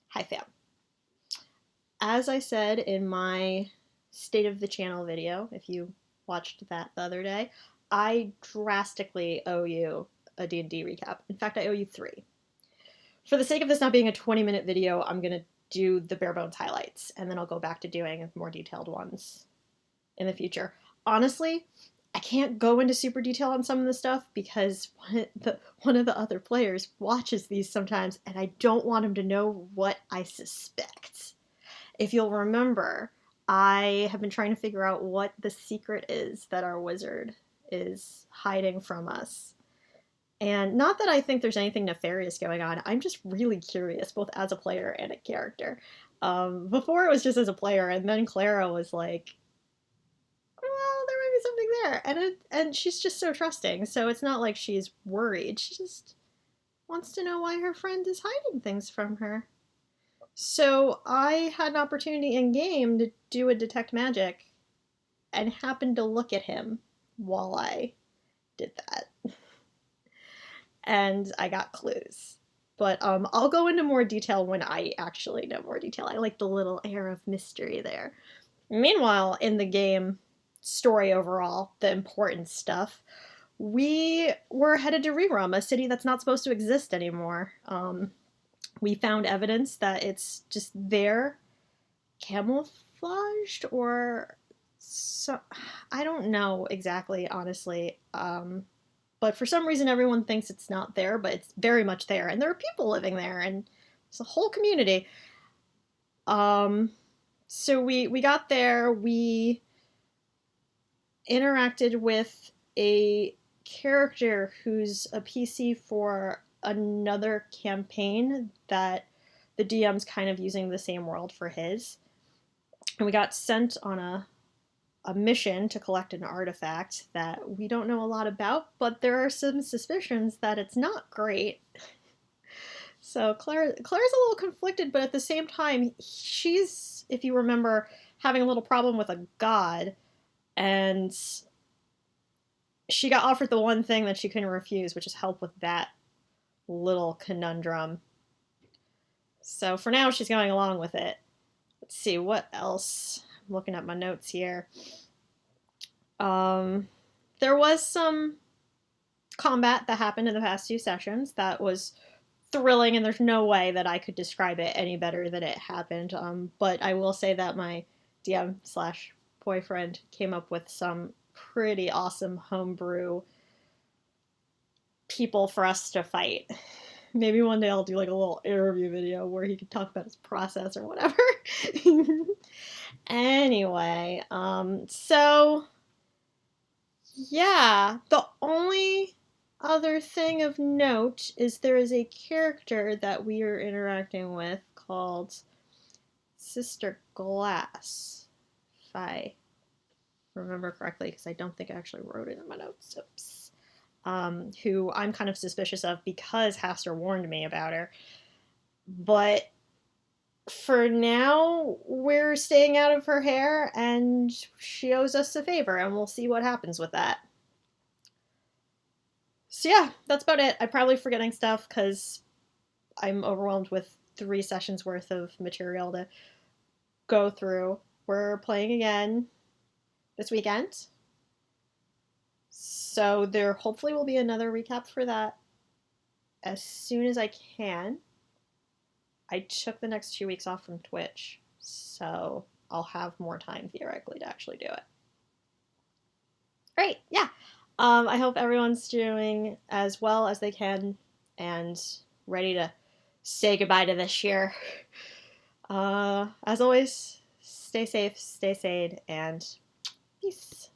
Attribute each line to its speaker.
Speaker 1: Hi fam. As I said in my State of the Channel video, if you watched that the other day, I drastically owe you a D&D recap. In fact, I owe you 3. For the sake of this not being a 20-minute video, I'm going to do the bare bones highlights, and then I'll go back to doing more detailed ones in the future. Honestly, I can't go into super detail on some of the stuff because one of the other players watches these sometimes, and I don't want him to know what I suspect. If you'll remember, I have been trying to figure out what the secret is that our wizard is hiding from us. And not that I think there's anything nefarious going on, I'm just really curious, both as a player and a character. Before it was just as a player, and then Clara was like, well, there might be something there. And she's just so trusting, so it's not like she's worried. She just wants to know why her friend is hiding things from her. So I had an opportunity in game to do a detect magic and happened to look at him while I did that. And I got clues. But I'll go into more detail when I actually know more detail. I like the little air of mystery there. Meanwhile, in the game story overall, the important stuff, we were headed to Rerum, a city that's not supposed to exist anymore. We found evidence that it's just there, camouflaged, or so I don't know exactly, honestly. But for some reason, everyone thinks it's not there, but it's very much there, and there are people living there, and it's a whole community. So we got there. We interacted with a character who's a PC for another campaign that the DM's kind of using the same world for his. And we got sent on a mission to collect an artifact that we don't know a lot about, but there are some suspicions that it's not great. So Claire's a little conflicted, but at the same time, she's, if you remember, having a little problem with a god, and she got offered the one thing that she couldn't refuse, which is help with that little conundrum. So for now, she's going along with it. Let's see, what else? I'm looking at my notes here. There was some combat that happened in the past 2 sessions that was thrilling, and there's no way that I could describe it any better than it happened. But I will say that my DM slash boyfriend came up with some pretty awesome homebrew people for us to fight. Maybe one day I'll do like a little interview video where he can talk about his process or whatever. Anyway, so yeah, the only other thing of note is there is a character that we are interacting with called Sister Glass, if I remember correctly, because I don't think I actually wrote it in my notes. Oops. Who I'm kind of suspicious of because Haster warned me about her. But for now, we're staying out of her hair, and she owes us a favor, and we'll see what happens with that. So yeah, that's about it. I'm probably forgetting stuff because I'm overwhelmed with 3 sessions worth of material to go through. We're playing again this weekend, so there hopefully will be another recap for that as soon as I can. I took the next 2 weeks off from Twitch, so I'll have more time theoretically to actually do it. Great, yeah. I hope everyone's doing as well as they can and ready to say goodbye to this year. As always, stay safe, stay sane, and peace.